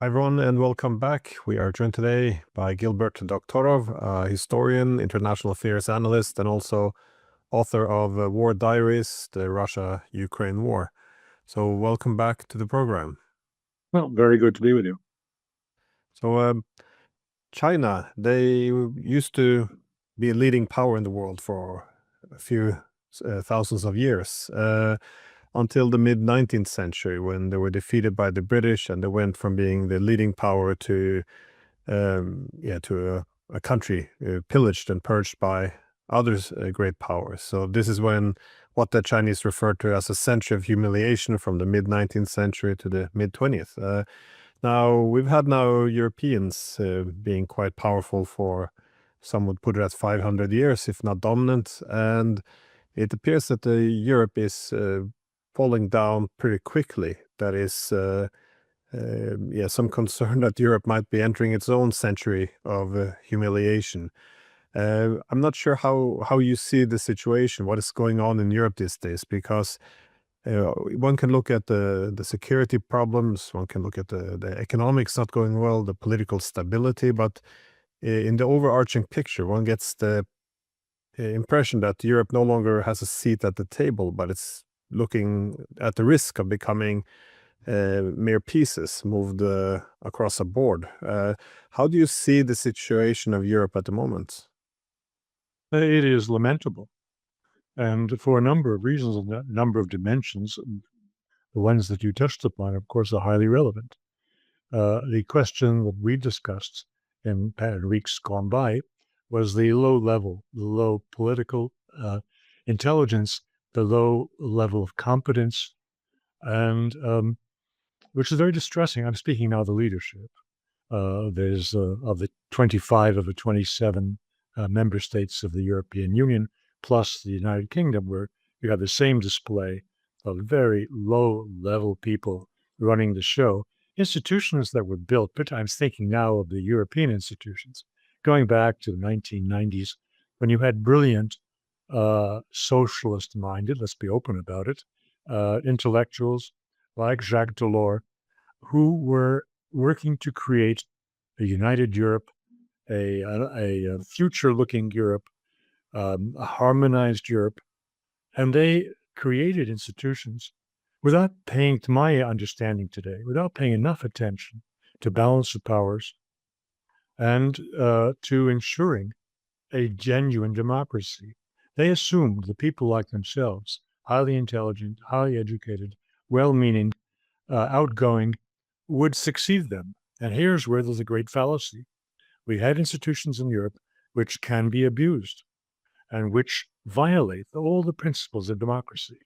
Hi everyone, and welcome back. We are joined today by Gilbert Doctorow, a historian, international affairs analyst, and also author of War Diaries, the Russia-Ukraine War. So welcome back to the program. Well, very good to be with you. So China, they used to be a leading power in the world for a few thousands of years, until the mid-19th century when they were defeated by the British and they went from being the leading power to a country pillaged and purged by others great powers. So this is when what the Chinese refer to as a century of humiliation from the mid-19th century to the mid-20th. Now we've had Europeans being quite powerful for, some would put it at 500 years, if not dominant, and it appears that Europe is falling down pretty quickly. That is some concern that Europe might be entering its own century of humiliation. I'm not sure how you see the situation, what is going on in Europe these days, because one can look at the security problems, one can look at the economics not going well, the political stability, but in the overarching picture, one gets the impression that Europe no longer has a seat at the table, but it's looking at the risk of becoming mere pieces moved across a board. How do you see the situation of Europe at the moment? It is lamentable, and for a number of reasons and a number of dimensions. The ones that you touched upon, of course, are highly relevant. The question that we discussed in weeks gone by was the low political intelligence, the low level of competence, and which is very distressing. I'm speaking now of the leadership. There's of the 25 of the 27 member states of the European Union, plus the United Kingdom, where you have the same display of very low-level people running the show. Institutions that were built, but I'm thinking now of the European institutions, going back to the 1990s, when you had brilliant socialist-minded, let's be open about it, intellectuals like Jacques Delors, who were working to create a united Europe, a future-looking Europe, a harmonized Europe, and they created institutions without paying, to my understanding today, without paying enough attention to balance of powers and to ensuring a genuine democracy. They assumed the people like themselves, highly intelligent, highly educated, well-meaning, outgoing, would succeed them. And here's where there's a great fallacy. We had institutions in Europe which can be abused and which violate all the principles of democracy.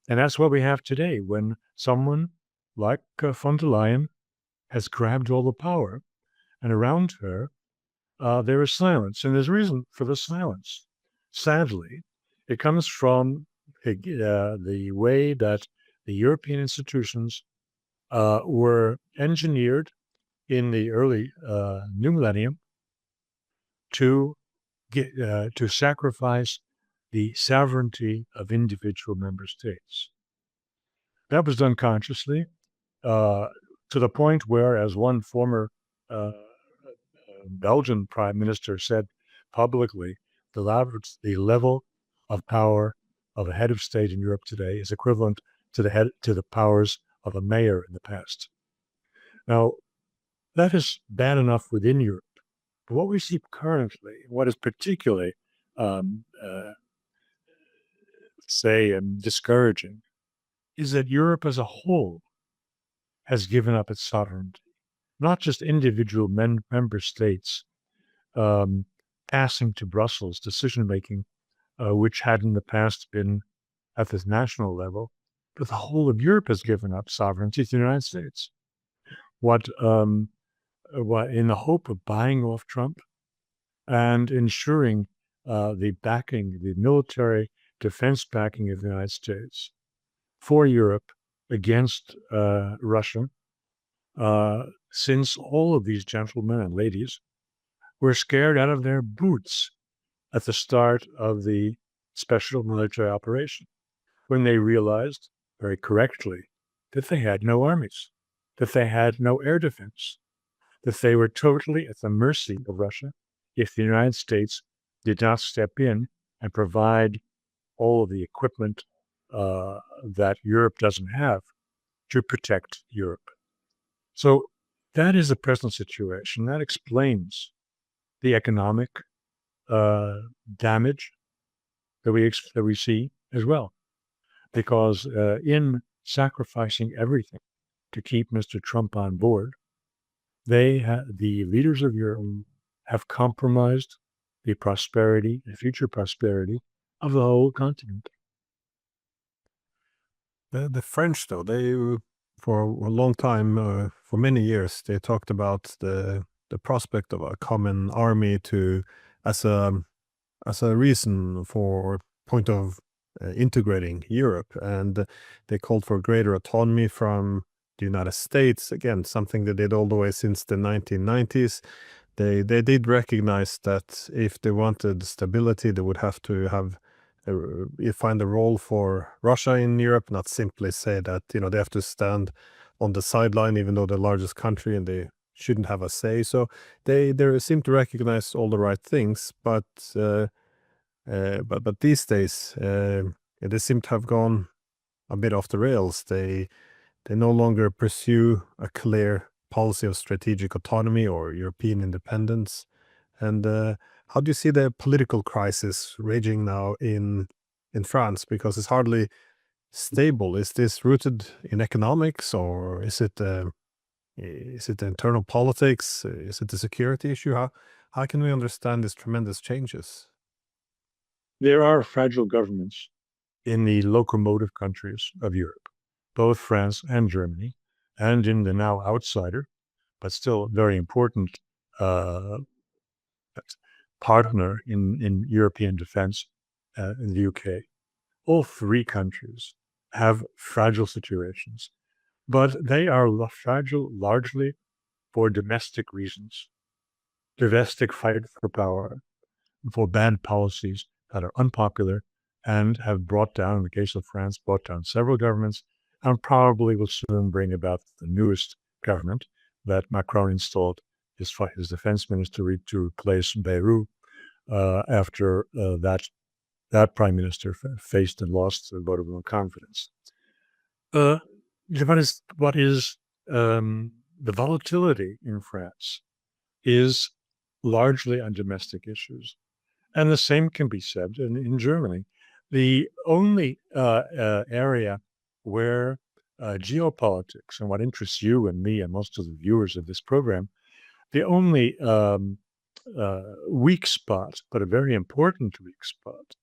And that's what we have today when someone like von der Leyen has grabbed all the power, and around her, there is silence. And there's reason for the silence. Sadly, it comes from the way that the European institutions were engineered in the early new millennium to to sacrifice the sovereignty of individual member states. That was done consciously, to the point where, as one former Belgian prime minister said publicly, the level of power of a head of state in Europe today is equivalent to the powers of a mayor in the past. Now, that is bad enough within Europe. But what we see currently, what is particularly, um, uh, discouraging, is that Europe as a whole has given up its sovereignty, not just individual member states um, passing to Brussels decision making, which had in the past been at the national level, but the whole of Europe has given up sovereignty to the United States. What, what in the hope of buying off Trump and ensuring the military defense backing of the United States for Europe against Russia, since all of these gentlemen and ladies were scared out of their boots at the start of the special military operation, when they realized very correctly that they had no armies. that they had no air defense, that they were totally at the mercy of Russia if the United States did not step in and provide all of the equipment that Europe doesn't have to protect Europe. So that is the present situation. That explains the economic damage that we see as well, because in sacrificing everything to keep Mr. Trump on board, the leaders of Europe have compromised the prosperity, the future prosperity of the whole continent. The French, though, they for a long time, for many years, they talked about the prospect of a common army to as a reason for point of integrating Europe, and they called for greater autonomy from the United States. Again, something they did all the way since the 1990s. They did recognize that if they wanted stability, they would have to have find a role for Russia in Europe, not simply say that they have to stand on the sideline, even though they're the largest country and they shouldn't have a say. So they seem to recognize all the right things, but these days they seem to have gone a bit off the rails. They no longer pursue a clear policy of strategic autonomy or European independence. And how do you see the political crisis raging now in France? Because it's hardly stable. Is this rooted in economics, or is it the internal politics? Is it the security issue? How can we understand these tremendous changes? There are fragile governments in the locomotive countries of Europe, both France and Germany, and in the now outsider, but still very important partner in European defense in the UK. All three countries have fragile situations, but they are fragile largely for domestic reasons, domestic fight for power, for bad policies that are unpopular and have brought down, in the case of France, brought down several governments and probably will soon bring about the newest government that Macron installed his defense minister to replace Bayrou after that prime minister faced and lost the vote of no confidence. What is the volatility in France is largely on domestic issues. And the same can be said in Germany. The only area where geopolitics and what interests you and me and most of the viewers of this program, the only weak spot, but a very important weak spot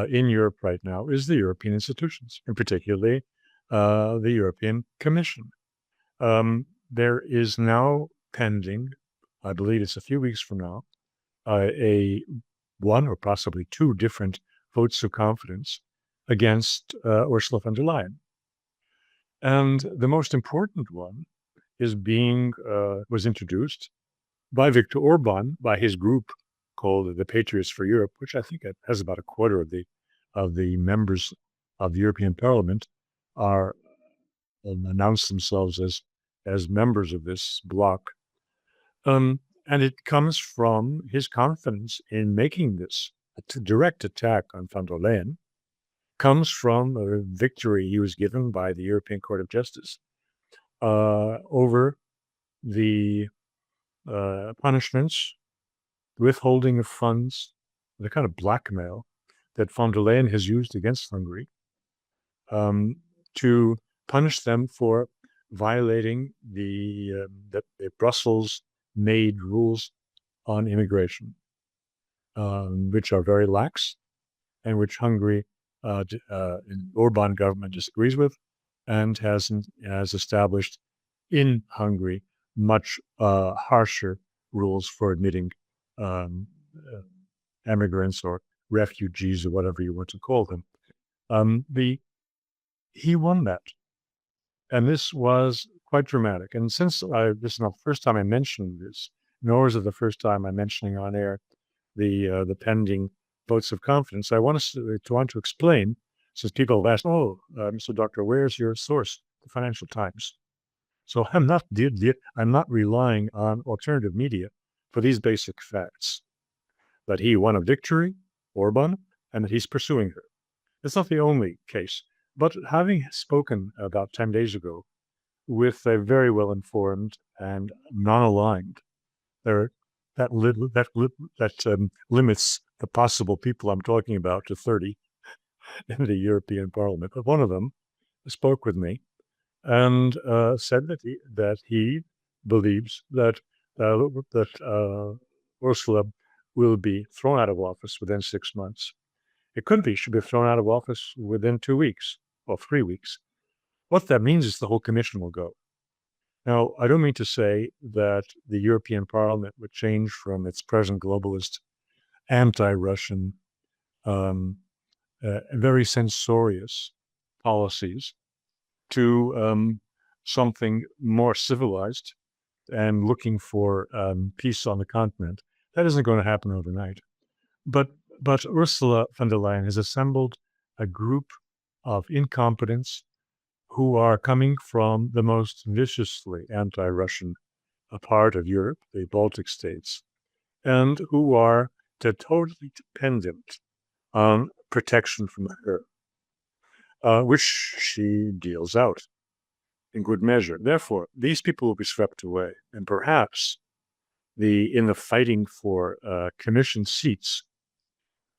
in Europe right now is the European institutions, and particularly the European Commission. There is now pending, I believe it's a few weeks from now, a one or possibly two different votes of confidence against Ursula von der Leyen. And the most important one is was introduced by Viktor Orban, by his group called the Patriots for Europe, which I think it has about a quarter of the members of the European Parliament are announced themselves as members of this bloc. And it comes from his confidence in making this a direct attack on von der Leyen, comes from a victory he was given by the European Court of Justice over the punishments, withholding of funds, the kind of blackmail that von der Leyen has used against Hungary to punish them for violating the Brussels-made rules on immigration, which are very lax and which Hungary, Orban government disagrees with, and has established in Hungary much harsher rules for admitting immigrants or refugees or whatever you want to call them. He won that. And this was quite dramatic. And since this is not the first time I mentioned this, nor is it the first time I'm mentioning on air the pending votes of confidence, I want to explain, since people have asked, Mr. Doctor, where's your source, the Financial Times? So I'm not relying on alternative media for these basic facts. That he won a victory, Orban, and that he's pursuing her. It's not the only case, but having spoken about 10 days ago with a very well-informed and non-aligned, there that limits the possible people I'm talking about to 30 in the European Parliament. But one of them spoke with me and said that he believes that Ursula will be thrown out of office within 6 months. It could be she'll be thrown out of office within 2 weeks or 3 weeks. What that means is the whole commission will go. Now, I don't mean to say that the European Parliament would change from its present globalist, anti-Russian, very censorious policies to something more civilized and looking for peace on the continent. That isn't going to happen overnight. But Ursula von der Leyen has assembled a group of incompetents who are coming from the most viciously anti-Russian part of Europe, the Baltic states, and who are totally dependent on protection from her, which she deals out in good measure. Therefore, these people will be swept away, and perhaps in the fighting for commission seats,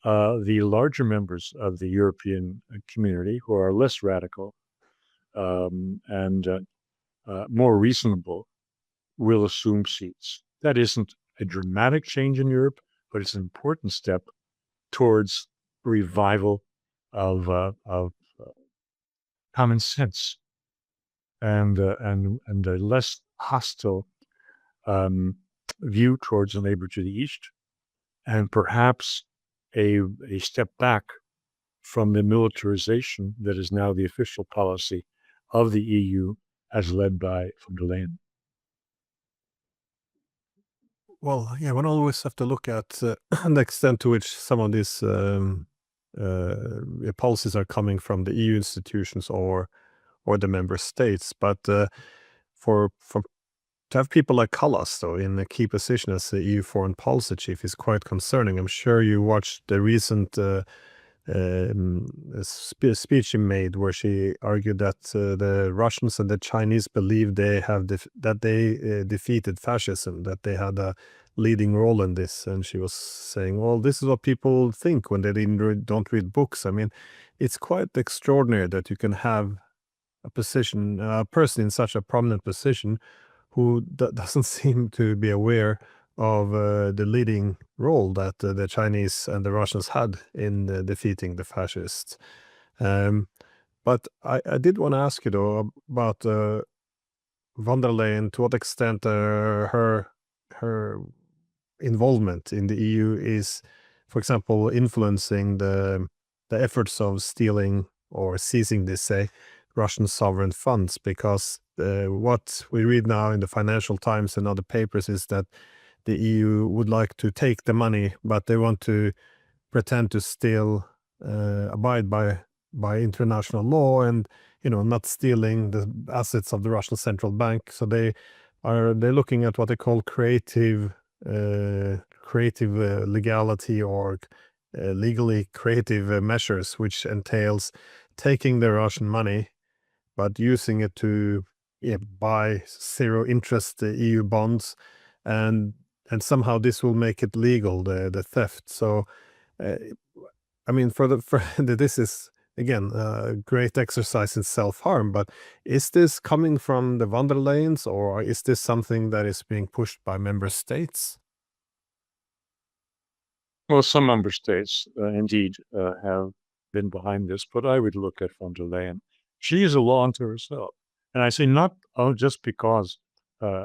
the larger members of the European community who are less radical and more reasonable will assume seats. That isn't a dramatic change in Europe, but it's an important step towards revival of common sense and a less hostile view towards a neighbor to the east, and perhaps a step back from the militarization that is now the official policy of the EU as led by von der Leyen. Well, yeah, one always have to look at the extent to which some of these policies are coming from the EU institutions or the member states. But for to have people like Kallas, though, in a key position as the EU foreign policy chief is quite concerning. I'm sure you watched the recent speech she made where she argued that the Russians and the Chinese believe they have defeated fascism, that they had a leading role in this. And she was saying, well, this is what people think when they don't read books. I mean, it's quite extraordinary that you can have a person in such a prominent position who doesn't seem to be aware of the leading role that the Chinese and the Russians had in defeating the fascists. But I did want to ask you, though, about von der Leyen, to what extent her involvement in the EU is, for example, influencing the efforts of stealing or seizing, they say, Russian sovereign funds, because what we read now in the Financial Times and other papers is that the EU would like to take the money, but they want to pretend to still abide by international law and, not stealing the assets of the Russian central bank. So they're looking at what they call creative legality or legally creative measures, which entails taking the Russian money but using it to buy zero interest EU bonds, and somehow this will make it legal, the theft. So I mean, this is again a great exercise in self-harm, but is this coming from the von der Leyens, or is this something that is being pushed by member states? Well, some member states indeed have been behind this, but I would look at von der Leyen. She is a law unto herself. And I say not just because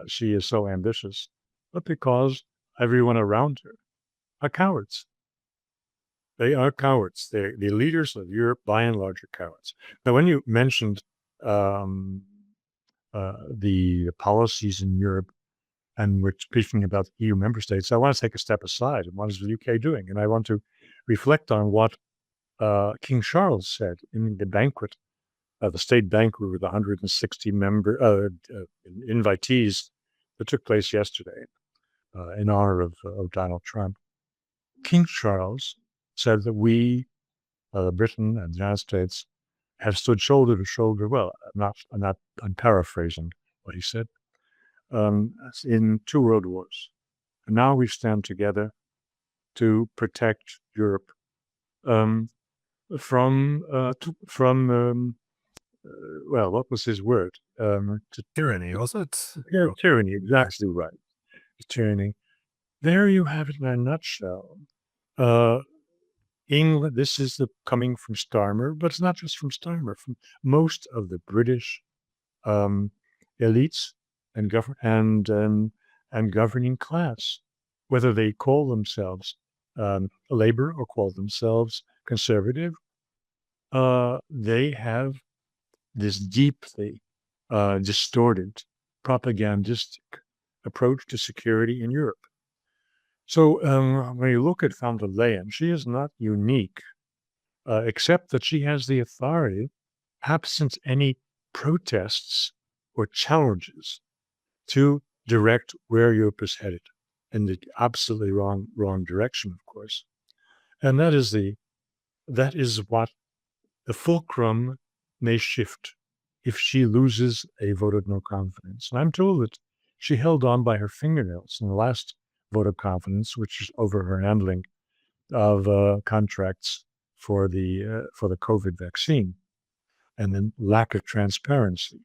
she is so ambitious, but because everyone around her are cowards. They are cowards. The leaders of Europe, by and large, are cowards. Now, when you mentioned the policies in Europe, and we're speaking about EU member states, I want to take a step aside. And what is the UK doing? And I want to reflect on what King Charles said in the banquet the state banquet with 160 invitees that took place yesterday in honor of Donald Trump. King Charles said that we, Britain and the United States, have stood shoulder to shoulder. Well, I'm paraphrasing what he said, in 2 world wars. And now we stand together to protect Europe from well, what was his word? Tyranny, was it? Yeah, tyranny, exactly right. Tyranny. There you have it in a nutshell. England, this is coming from Starmer, but it's not just from Starmer, from most of the British elites and governing class, whether they call themselves Labour or call themselves Conservative. They have this deeply distorted, propagandistic approach to security in Europe. So when you look at von der Leyen, she is not unique, except that she has the authority, absent any protests or challenges, to direct where Europe is headed in the absolutely wrong direction, of course. And that is what the fulcrum may shift if she loses a vote of no confidence. And I'm told that she held on by her fingernails in the last vote of confidence, which is over her handling of contracts for the COVID vaccine, and then lack of transparency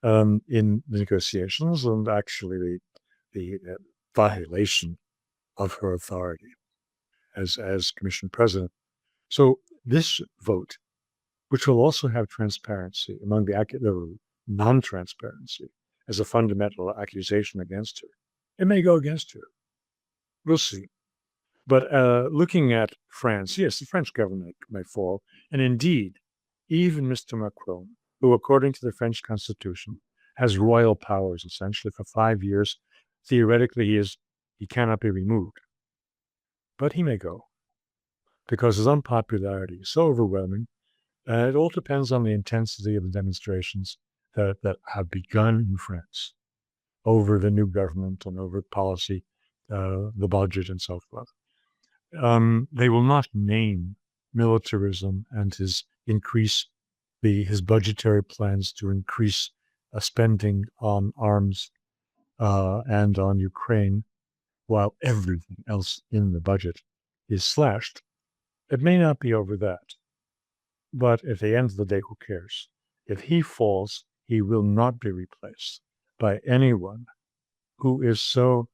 in the negotiations, and actually the violation of her authority as Commission President. So this vote, which will also have transparency among the non-transparency as a fundamental accusation against her, it may go against her. We'll see. But looking at France, yes, the French government may fall. And indeed, even Mr. Macron, who, according to the French constitution, has royal powers essentially for 5 years, theoretically he cannot be removed. But he may go because his unpopularity is so overwhelming. It all depends on the intensity of the demonstrations that have begun in France over the new government and over policy, the budget, and so forth. They will not name militarism and his budgetary plans to increase spending on arms and on Ukraine, while everything else in the budget is slashed. It may not be over that, but at the end of the day, who cares? If he falls, he will not be replaced by anyone who is so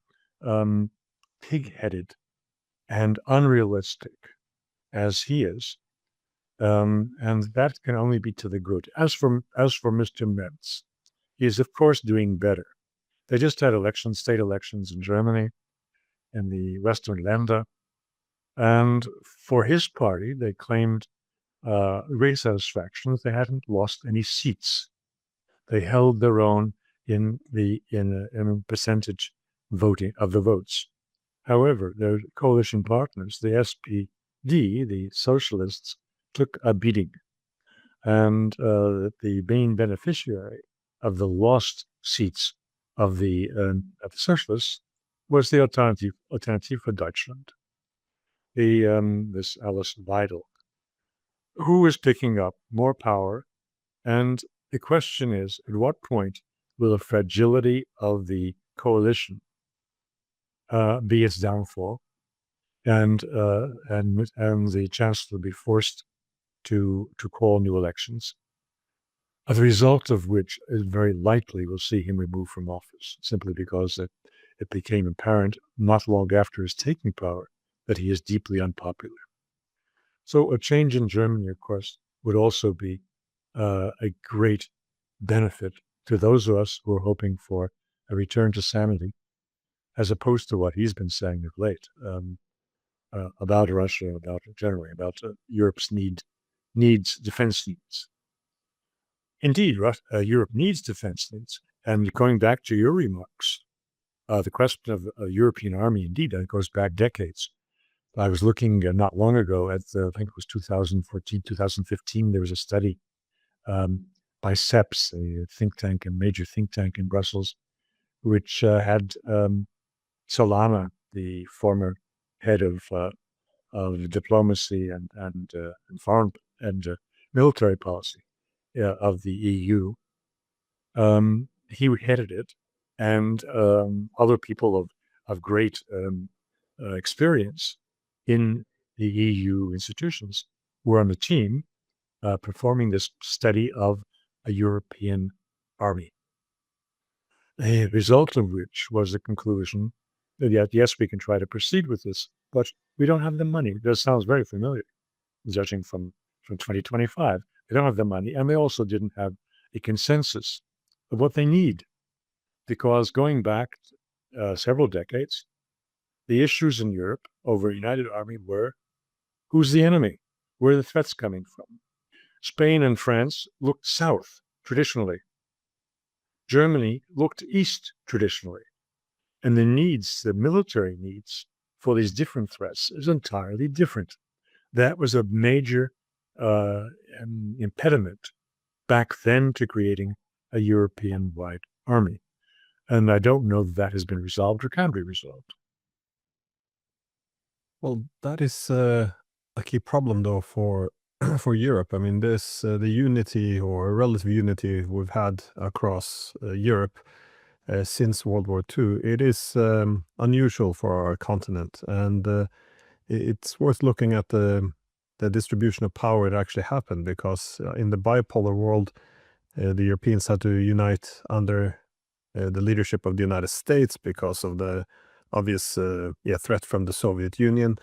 pig-headed and unrealistic as he is, and that can only be to the good. As for Mr. Merz, he is of course doing better. They just had state elections in Germany, in the Western Länder, and for his party, they claimed great satisfaction that they hadn't lost any seats. They held their own in percentage voting of the votes. However, their coalition partners, the SPD, the socialists, took a beating, and the main beneficiary of the lost seats of the socialists was the Alternative for Deutschland, this Alice Weidel, who is picking up more power. And the question is, at what point will the fragility of the coalition be its downfall, and the chancellor be forced to call new elections, as a result of which is very likely we'll see him removed from office, simply because it became apparent not long after his taking power that he is deeply unpopular. So a change in Germany, of course, would also be a great benefit to those of us who are hoping for a return to sanity, as opposed to what he's been saying of late about Russia, about Europe's defense needs. Indeed, Europe needs defense needs. And going back to your remarks, the question of a European army, indeed, that goes back decades. I was looking not long ago at, I think it was 2014, 2015, there was a study by CEPS, a think tank, a major think tank in Brussels, which had Solana, the former head of diplomacy and foreign and military policy of the EU. He headed it, and other people of great experience in the EU institutions were on the team performing this study of a European army. A result of which was the conclusion that yes, we can try to proceed with this, but we don't have the money. This sounds very familiar, judging from 2025. They don't have the money, and they also didn't have a consensus of what they need, because going back several decades, the issues in Europe over a united army were who's the enemy? Where are the threats coming from? Spain and France looked south traditionally. Germany looked east traditionally. And the needs, the military needs for these different threats is entirely different. That was a major impediment back then to creating a European-wide army. And I don't know that has been resolved or can be resolved. Well, that is a key problem, though, for for Europe. I mean, this the unity or relative unity we've had across Europe since World War II. It is unusual for our continent, and it's worth looking at the distribution of power that actually happened, because in the bipolar world, the Europeans had to unite under the leadership of the United States because of the obvious threat from the Soviet Union.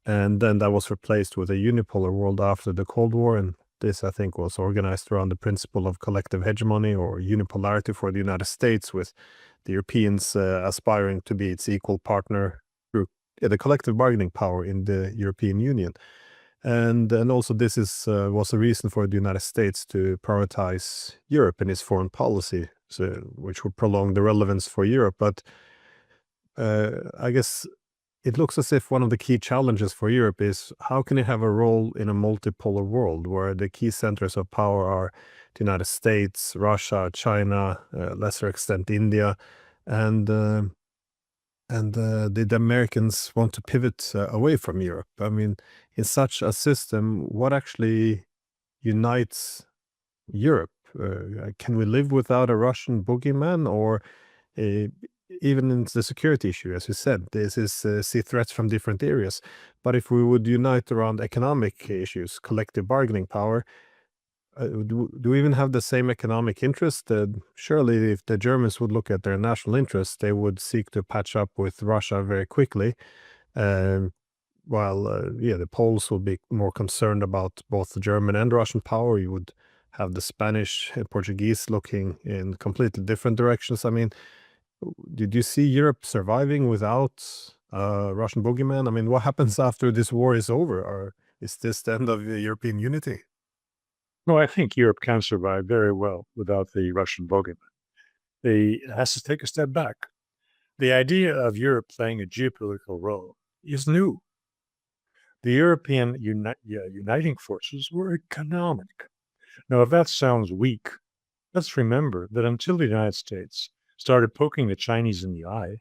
And then that was replaced with a unipolar world after the Cold War. And this, I think, was organized around the principle of collective hegemony or unipolarity for the United States, with the Europeans aspiring to be its equal partner through the collective bargaining power in the European Union. And also this was a reason for the United States to prioritize Europe in its foreign policy, which would prolong the relevance for Europe. But I guess it looks as if one of the key challenges for Europe is how can it have a role in a multipolar world where the key centers of power are the United States, Russia, China, lesser extent India, and the Americans want to pivot away from Europe. I mean, in such a system, what actually unites Europe? Can we live without a Russian boogeyman, or even in the security issue, as you said, this is see threats from different areas. But if we would unite around economic issues, collective bargaining power, do we even have the same economic interest? Surely, if the Germans would look at their national interests, they would seek to patch up with Russia very quickly. While the Poles would be more concerned about both the German and Russian power. You would have the Spanish and Portuguese looking in completely different directions. I mean, did you see Europe surviving without Russian boogeyman? I mean, what happens after this war is over? Or is this the end of European unity? No, I think Europe can survive very well without the Russian boogeyman. It has to take a step back. The idea of Europe playing a geopolitical role is new. The European uniting forces were economic. Now, if that sounds weak, let's remember that until the United States started poking the Chinese in the eye,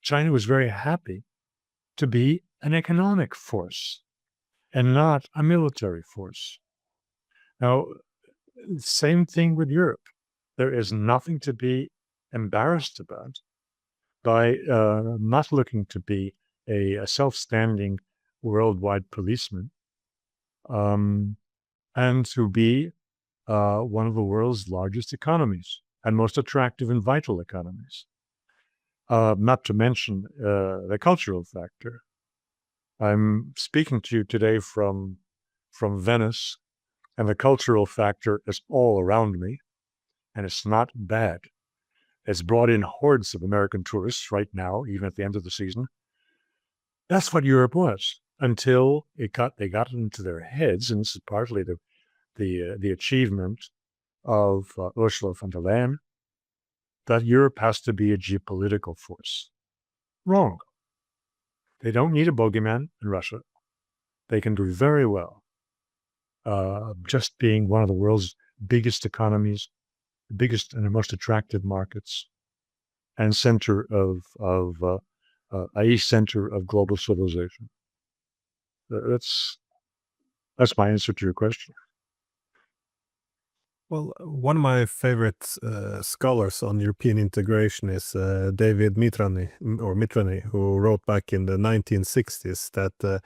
China was very happy to be an economic force and not a military force. Now, same thing with Europe. There is nothing to be embarrassed about by not looking to be a self-standing worldwide policeman, and to be one of the world's largest economies and most attractive and vital economies. Not to mention the cultural factor. I'm speaking to you today from Venice, and the cultural factor is all around me, and it's not bad. It's brought in hordes of American tourists right now, even at the end of the season. That's what Europe was until they got it into their heads, and this is partly the achievement of Ursula von der Leyen, that Europe has to be a geopolitical force. Wrong. They don't need a bogeyman in Russia. They can do very well just being one of the world's biggest economies, the biggest and the most attractive markets, and center of a center of global civilization. That's my answer to your question. Well, one of my favorite scholars on European integration is David Mitrany, who wrote back in the 1960s that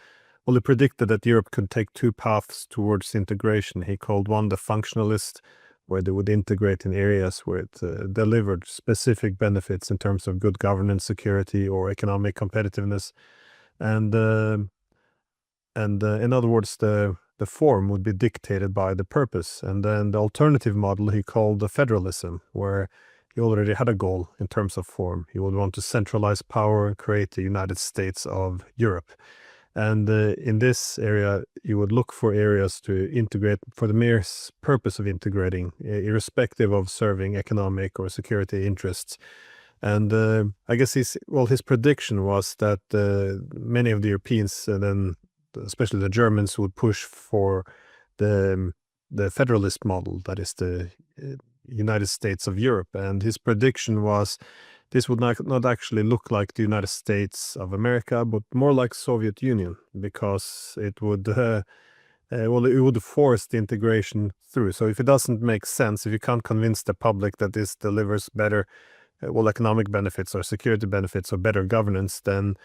well, he predicted that Europe could take two paths towards integration. He called one the functionalist, where they would integrate in areas where it delivered specific benefits in terms of good governance, security, or economic competitiveness, and in other words, the form would be dictated by the purpose. And then the alternative model he called the federalism, where he already had a goal in terms of form. He would want to centralize power and create the United States of Europe. And in this area, you would look for areas to integrate for the mere purpose of integrating, irrespective of serving economic or security interests. And I guess his prediction was that many of the Europeans, and then especially the Germans, would push for the federalist model, that is the United States of Europe. And his prediction was this would not actually look like the United States of America, but more like Soviet Union, because it would it would force the integration through. So if it doesn't make sense, if you can't convince the public that this delivers better economic benefits or security benefits or better governance, then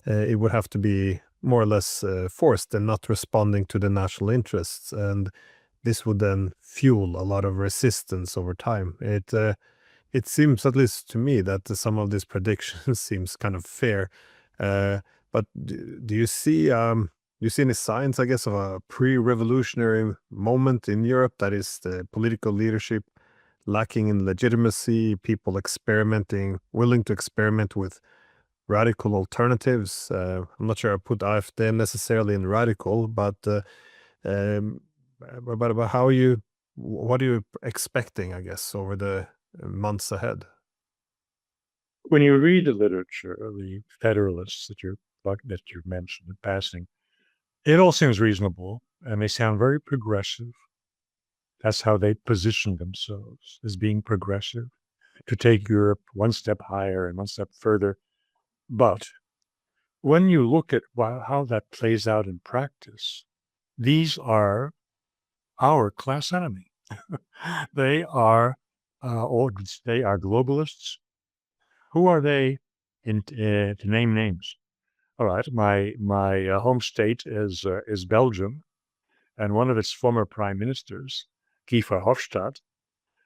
it would have to be more or less forced and not responding to the national interests. And this would then fuel a lot of resistance over time. It seems, at least to me, that some of these predictions seems kind of fair. But do you see any signs, I guess, of a pre-revolutionary moment in Europe, that is the political leadership lacking in legitimacy, people willing to experiment with radical alternatives? I'm not sure I put AfD necessarily in radical, but um, what are you expecting, I guess, over the months ahead? When you read the literature of the Federalists that you mentioned in passing, it all seems reasonable, and they sound very progressive. That's how they position themselves, as being progressive, to take Europe one step higher and one step further. But when you look at how that plays out in practice, these are our class enemy. They are globalists. Who are they? To name names. All right, my home state is Belgium, and one of its former prime ministers, Guy Verhofstadt,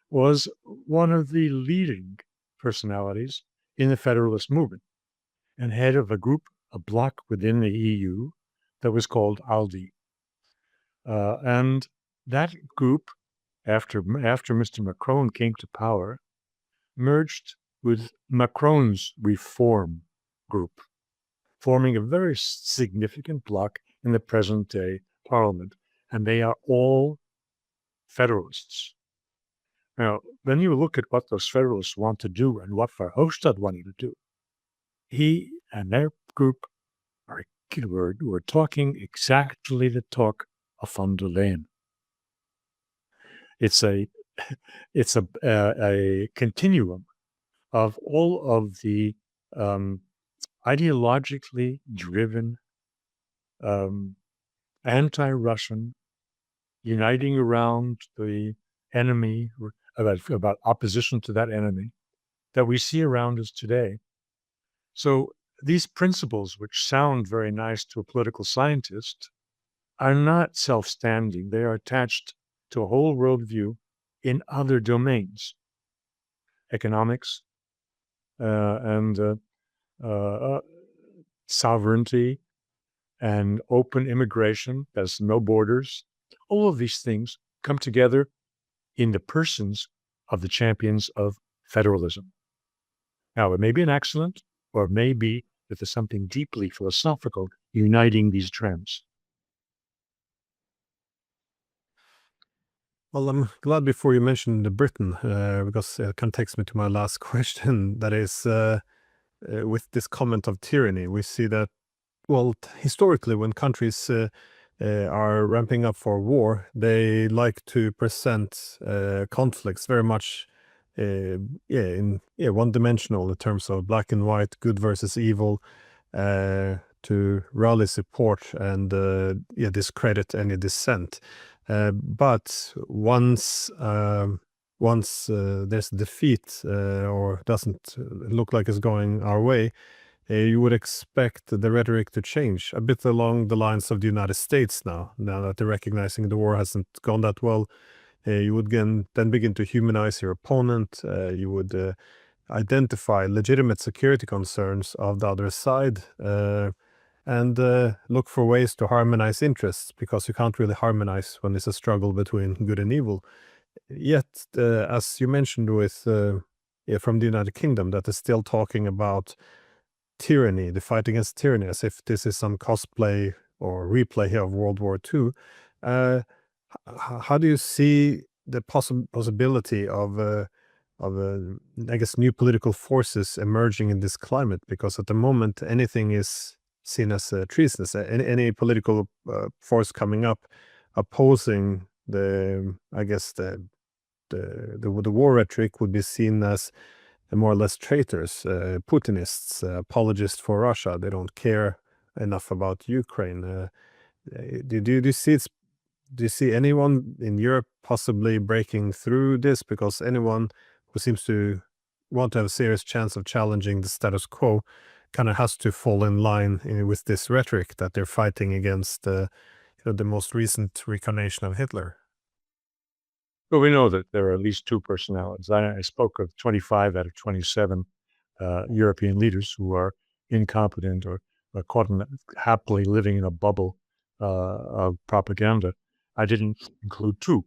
was one of the leading personalities in the Federalist movement and head of a bloc within the EU that was called ALDI. And that group, after Mr. Macron came to power, merged with Macron's reform group, forming a very significant bloc in the present-day parliament. And they are all federalists. Now, when you look at what those federalists want to do and what Verhofstadt wanted to do, he and their group were talking exactly the talk of von der Leyen. It's a continuum of all of the ideologically driven anti-Russian, uniting around the enemy, about opposition to that enemy, that we see around us today. So these principles, which sound very nice to a political scientist, are not self-standing. They are attached to a whole worldview in other domains, economics and sovereignty and open immigration. There's no borders. All of these things come together in the persons of the champions of federalism. Now, it may be an accident, or it may be that there's something deeply philosophical uniting these trends. Well, I'm glad before you mentioned Britain, because it kind of takes me to my last question. That is, with this comment of tyranny, we see that, well, historically, when countries are ramping up for war, they like to present conflicts very much one-dimensional in terms of black and white, good versus evil, to rally support and discredit any dissent. But once there's defeat or doesn't look like it's going our way, you would expect the rhetoric to change a bit along the lines of the United States now that they're recognizing the war hasn't gone that well. You would then begin to humanize your opponent. You would identify legitimate security concerns of the other side and look for ways to harmonize interests, because you can't really harmonize when there's a struggle between good and evil. Yet, as you mentioned from the United Kingdom, that is still talking about tyranny, the fight against tyranny, as if this is some cosplay or replay of World War II. How do you see the possibility of, I guess, new political forces emerging in this climate? Because at the moment, anything is seen as treasonous. Any political force coming up opposing the war rhetoric would be seen as more or less traitors, Putinists, apologists for Russia. They don't care enough about Ukraine. Do you see anyone in Europe possibly breaking through this? Because anyone who seems to want to have a serious chance of challenging the status quo kind of has to fall in line with this rhetoric that they're fighting against the most recent reincarnation of Hitler. Well, we know that there are at least two personalities. I spoke of 25 out of 27 European leaders who are incompetent or caught happily living in a bubble of propaganda. I didn't include two.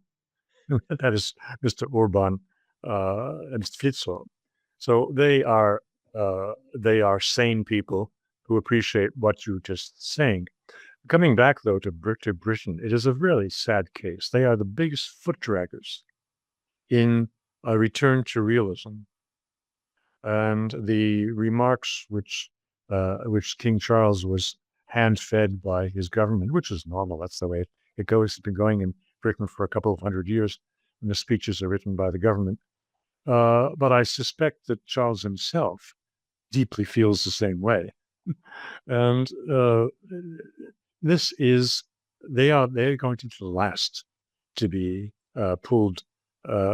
That is Mr. Orban and Mr. Fico. So they are sane people who appreciate what you're just saying. Coming back, though, to Britain, it is a really sad case. They are the biggest foot draggers in a return to realism. And the remarks which King Charles was hand-fed by his government, which is normal, that's the way it goes. It's been going in Britain for a couple of hundred years, and the speeches are written by the government. But I suspect that Charles himself deeply feels the same way. And they're going to be the last to be pulled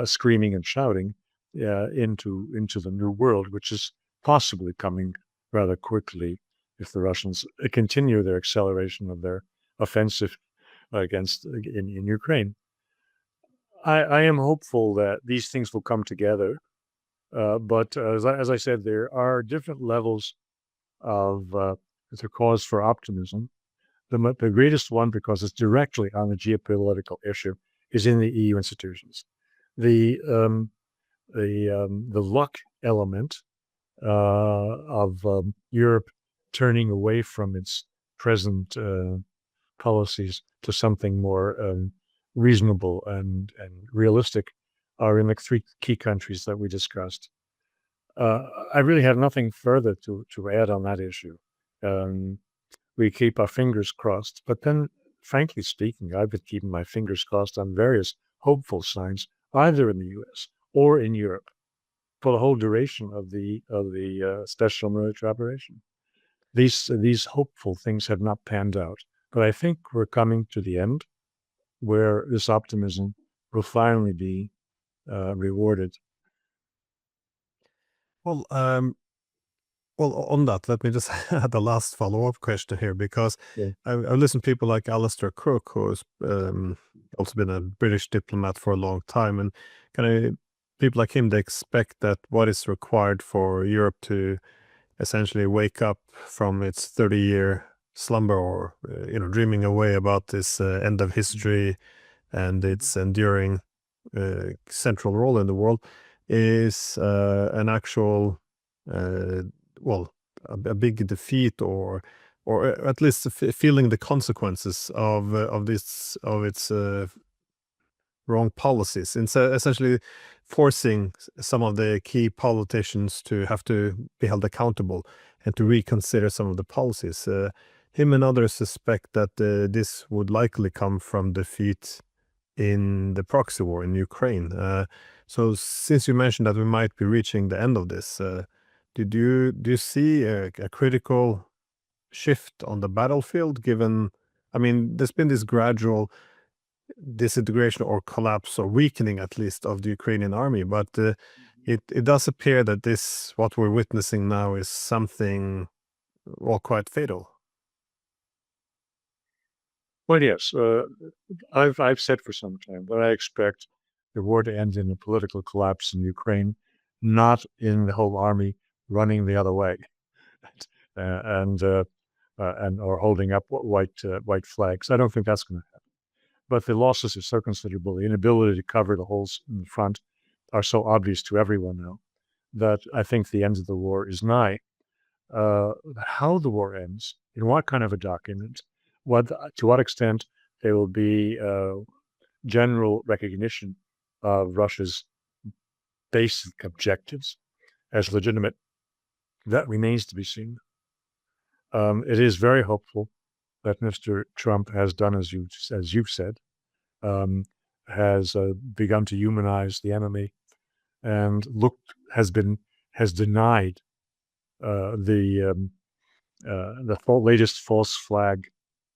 screaming and shouting into the new world, which is possibly coming rather quickly if the Russians continue their acceleration of their offensive in Ukraine. I am hopeful that these things will come together, but as I said, there are different levels of the cause for optimism. The greatest one, because it's directly on the geopolitical issue, is in the EU institutions. The luck element of Europe turning away from its present policies to something more reasonable and realistic are in the three key countries that we discussed. I really have nothing further to add on that issue. We keep our fingers crossed, but then, frankly speaking, I've been keeping my fingers crossed on various hopeful signs, either in the U.S. or in Europe, for the whole duration of the special military operation. These hopeful things have not panned out, but I think we're coming to the end where this optimism will finally be rewarded. Well, on that, let me just add the last follow-up question here, because Yeah. I've listened to people like Alistair Crook, who's also been a British diplomat for a long time, and kind of people like him, they expect that what is required for Europe to essentially wake up from its 30-year slumber, or dreaming away about this end of history and its enduring central role in the world, is an actual a big defeat, or at least feeling the consequences of its wrong policies, and so essentially forcing some of the key politicians to have to be held accountable and to reconsider some of the policies. him and others suspect that this would likely come from defeat in the proxy war in Ukraine. So since you mentioned that we might be reaching the end of this, do you see a critical shift on the battlefield given, I mean, there's been this gradual disintegration or collapse or weakening at least of the Ukrainian army, but it does appear that this, what we're witnessing now, is something, well, quite fatal. Well, yes, I've said for some time that I expect the war to end in a political collapse in Ukraine, not in the whole army running the other way, and or holding up white flags. I don't think that's going to happen. But the losses are so considerable, the inability to cover the holes in the front are so obvious to everyone now that I think the end of the war is nigh. How the war ends, in what kind of a document, to what extent there will be general recognition of Russia's basic objectives as legitimate, that remains to be seen. It is very hopeful that Mr. Trump has done as you've said, has begun to humanize the enemy, and has denied the latest false flag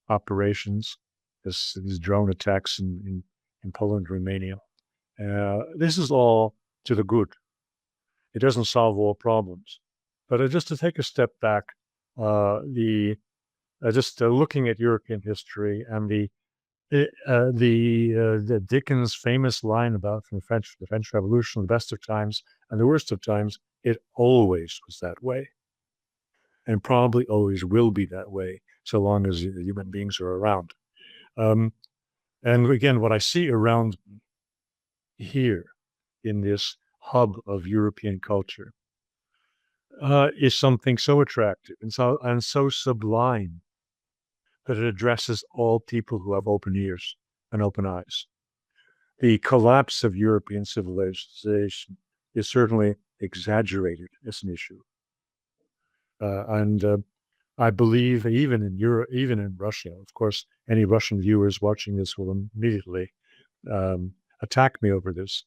operations, these drone attacks in Poland, Romania. This is all to the good. It doesn't solve all problems, but just to take a step back, just looking at European history and the Dickens' famous line about from the French Revolution, the best of times and the worst of times, it always was that way, and probably always will be that way so long as human beings are around. And again, what I see around here in this hub of European culture is something so attractive and so sublime that it addresses all people who have open ears and open eyes. The collapse of European civilization is certainly exaggerated as an issue. And I believe even in Europe, even in Russia, of course, any Russian viewers watching this will immediately attack me over this.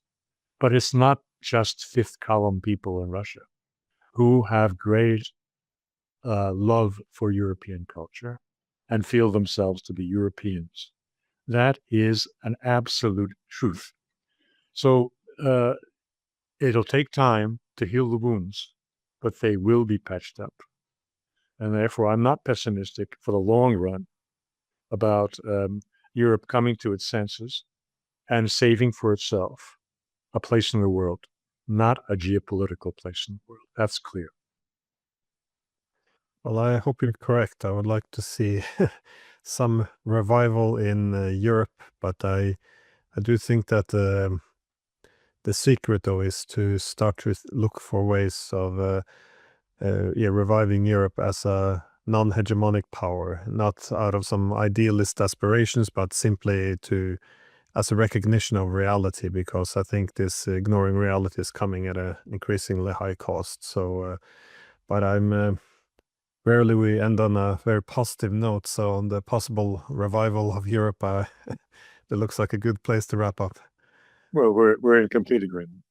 But it's not just fifth column people in Russia who have great love for European culture and feel themselves to be Europeans. That is an absolute truth. So it'll take time to heal the wounds, but they will be patched up. And therefore, I'm not pessimistic for the long run about Europe coming to its senses and saving for itself a place in the world, not a geopolitical place in the world. That's clear. Well, I hope you're correct. I would like to see some revival in Europe, but I do think that the secret, though, is to start to look for ways of reviving Europe as a non-hegemonic power, not out of some idealist aspirations, but simply as a recognition of reality, because I think this ignoring reality is coming at an increasingly high cost. So, but rarely we end on a very positive note. So on the possible revival of Europe, it looks like a good place to wrap up. Well, we're in complete agreement.